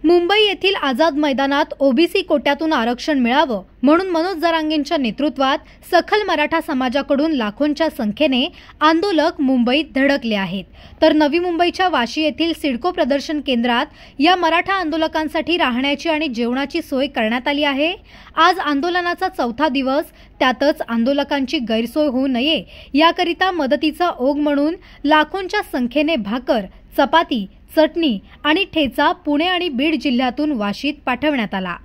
मुंबई येथील आझाद मैदानात ओबीसी कोट्यातून आरक्षण मिळावं म्हणून मनोज जरांगेंच्या नेतृत्वात सखल मराठा समाजाकडून लाखोंच्या संख्येने आंदोलक मुंबईत धडकले आहेत। तर नवी मुंबईच्या वाशी येथील सिडको प्रदर्शन केंद्रात या मराठा आंदोलकांसाठी राहण्याची आणि जेवणाची सोय करण्यात आली आहे। आज आंदोलनाचा चौथा दिवस, त्यातच आंदोलकांची गैरसोय होऊ नये याकरिता मदतीचा ओघ म्हणून लाखोंच्या संख्येने भाकर, चपाती, चटणी आणि ठेचा पुणे आणि बीड जिल्ह्यातून वाशीत पाठवण्यात आला।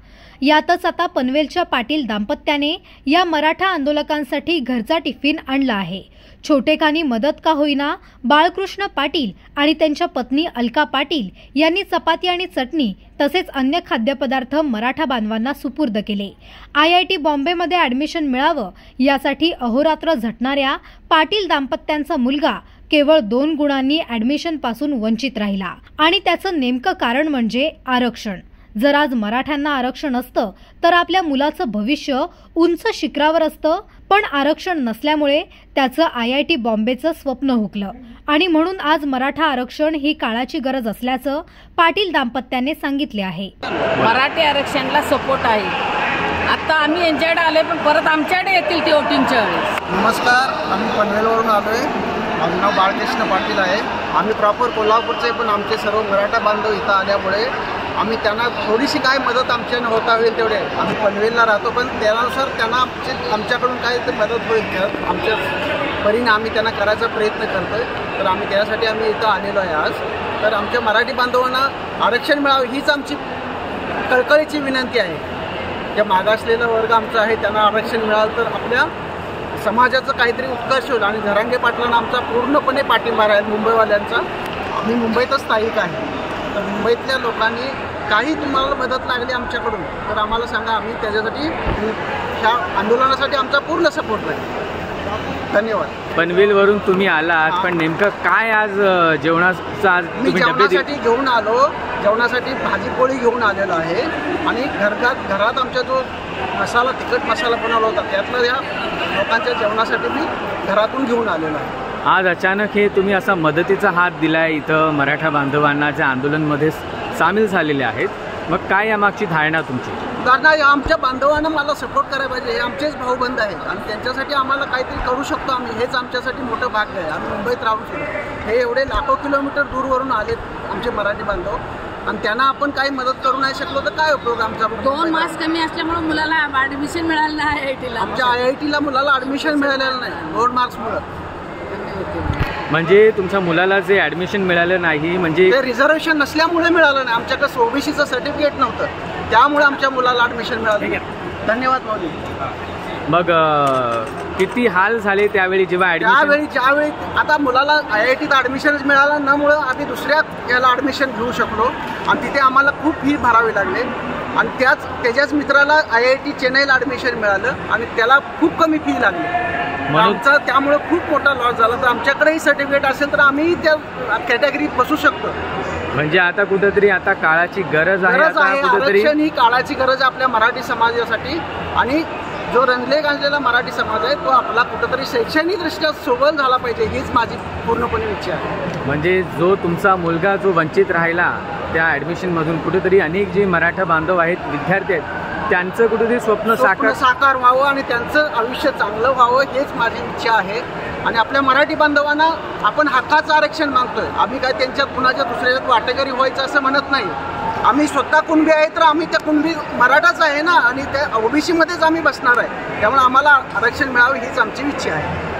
यातच आता पनवेलच्या पाटील दाम्पत्याने या मराठा आंदोलकांसाठी घरचा टिफिन आणला आहे। छोटेखानी मदत का होईना बाळकृष्ण पाटील आणि त्यांच्या पत्नी अलका पाटील यांनी चपाती आणि चटणी तसेच अन्य खाद्यपदार्थ मराठा बांधवांना सुपूर्द केले। IIT बॉम्बेमध्ये ॲडमिशन मिळावं यासाठी अहोरात्र झटणाऱ्या पाटील दाम्पत्यांचा मुलगा केवळ 2 गुणांनी ॲडमिशन पासून वंचित राहिला आणि त्याचं नेमकं कारण म्हणजे आरक्षण। जर आज मराठ्यांना आरक्षण असतं तर आपल्या मुलाचं भविष्य उंच शिखरावर असतं, पण आरक्षण नसल्यामुळे त्याचं IIT बॉम्बेचं स्वप्न हुकलं आणि म्हणून आज मराठा आरक्षण ही काळाची गरज असल्याचं पाटील दाम्पत्याने सांगितले आहे। मराठी आरक्षणाला सपोर्ट आहे। आता आम्ही यांच्याकडे आले पण परत आमच्याकडे येतील ते वोटिंगच्या वेळेस। नमस्कार, आम्ही पनवेलवरून आलोय। माझं नाव बाळकृष्ण पाटील आहे। आम्ही प्रॉपर कोल्हापूरचे, पण आमचे सर्व मराठा बांधव इथं आल्यामुळे आम्ही त्यांना थोडीशी काय मदत आमच्याने होता होईल तेवढे, आम्ही पनवेलला राहतो पण त्यानुसार त्यांना आमच्याकडून काय ते मदत होईल आमच्या परीने आम्ही त्यांना करायचा प्रयत्न करतोय। तर आम्ही त्यासाठी इथं आलेलो आहे आज। तर आमच्या मराठी बांधवांना आरक्षण मिळावं हीच आमची कळकळीची विनंती आहे। जे मागासलेला वर्ग आमचा आहे त्यांना आरक्षण मिळालं तर आपल्या समाजाचं काहीतरी उत्कर्ष होईल आणि जरांगे पाटलांना आमचा पूर्णपणे पाठिंबा आहे मुंबईवाल्यांचा। आम्ही मुंबईतच स्थायिक आहे, तर मुंबईतल्या लोकांनी काही तुम्हाला मदत लागली आमच्याकडून तर आम्हाला सांगा, आम्ही त्याच्यासाठी ह्या आंदोलनासाठी आमचा पूर्ण सपोर्ट राहील। धन्यवाद। पनवेलवरून तुम्ही आलात, पण नेमकं काय आज जेवणाचा मी जेवणासाठी घेऊन आलो, जेवणासाठी भाजी पोळी घेऊन आलेलो आहे आणि घरात आमचा जो मसाला तिखट मसाला बनवला होता त्यातलं या लोकांच्या जेवणासाठी मी घरातून घेऊन आलेलो आहे। आज अचानक हे तुम्ही असा मदतीचा हात दिलाय इथं मराठा बांधवांना जे आंदोलनमध्ये सामील झालेले आहेत, मग काय यामागची धारणा तुमची? कारण आमच्या बांधवांना मला सपोर्ट करायला पाहिजे, हे आमचेच भाऊबंद आहेत आणि त्यांच्यासाठी आम्हाला काहीतरी करू शकतो आम्ही, हेच आमच्यासाठी मोठं भाग्य आहे। आम्ही मुंबईत राहून सुद्धा हे एवढे लाखो किलोमीटर दूरवरून आलेत आमचे मराठी बांधव आणि त्यांना आपण काही मदत करू नाही शकलो तर काय उपयोग आमचा? 2 मार्क्स कमी असल्यामुळे मुलाला ॲडमिशन मिळालं नाही IITला। आमच्या IITला मुलाला ॲडमिशन मिळालेलं नाही 2 मार्क्समुळे। म्हणजे तुमच्या मुलाला जे ॲडमिशन मिळालं नाही म्हणजे ते रिझर्वेशन नसल्यामुळे मिळालं नाही, आमच्याकडे ओबीसीचं सर्टिफिकेट नव्हतं त्यामुळे आमच्या मुलाला ॲडमिशन मिळालं। धन्यवाद माऊली। मग किती हाल झाले त्यावेळी जेव्हा ज्यावेळी आता मुलाला IITत ॲडमिशनच मिळालं नमुळे आम्ही दुसऱ्या याला ॲडमिशन घेऊ शकलो आणि तिथे आम्हाला खूप फी भरावी लागली आणि त्याच्याच मित्राला IIT चेन्नईला ॲडमिशन मिळालं आणि त्याला खूप कमी फी लागली आमचा, त्यामुळे खूप मोठा लॉस झाला। तर आमच्याकडेही सर्टिफिकेट असेल तर आम्ही त्या कॅटेगरीत बसू शकतो। म्हणजे आता कुठेतरी आता काळाची गरज आहे, आरक्षण ही काळाची गरज आहे आपल्या मराठी समाजासाठी आणि जो रंजले गांजलेला मराठी समाज आहे तो आपला कुठेतरी शैक्षणिकदृष्ट्या सोबत झाला पाहिजे, हीच माझी पूर्णपणे इच्छा आहे। म्हणजे जो तुमचा मुलगा जो वंचित राहिला त्या ॲडमिशनमधून कुठेतरी अनेक जे मराठा बांधव आहेत, विद्यार्थी आहेत, त्यांचं कुठेतरी स्वप्न साकार व्हावं आणि त्यांचं आयुष्य चांगलं व्हावं हेच माझी इच्छा आहे। आणि आपल्या मराठी बांधवांना आपण हक्काचं आरक्षण मागतोय, आम्ही काय त्यांच्यात कुणाच्या दुसऱ्याच्यात वाटेकरी व्हायचं असं म्हणत नाही। आम्ही स्वतः कुणबी आहे तर आम्ही त्या कुणबी मराठाच आहे ना आणि त्या OBC मध्येच आम्ही बसणार आहे, त्यामुळे आम्हाला आरक्षण मिळावं हीच आमची इच्छा आहे।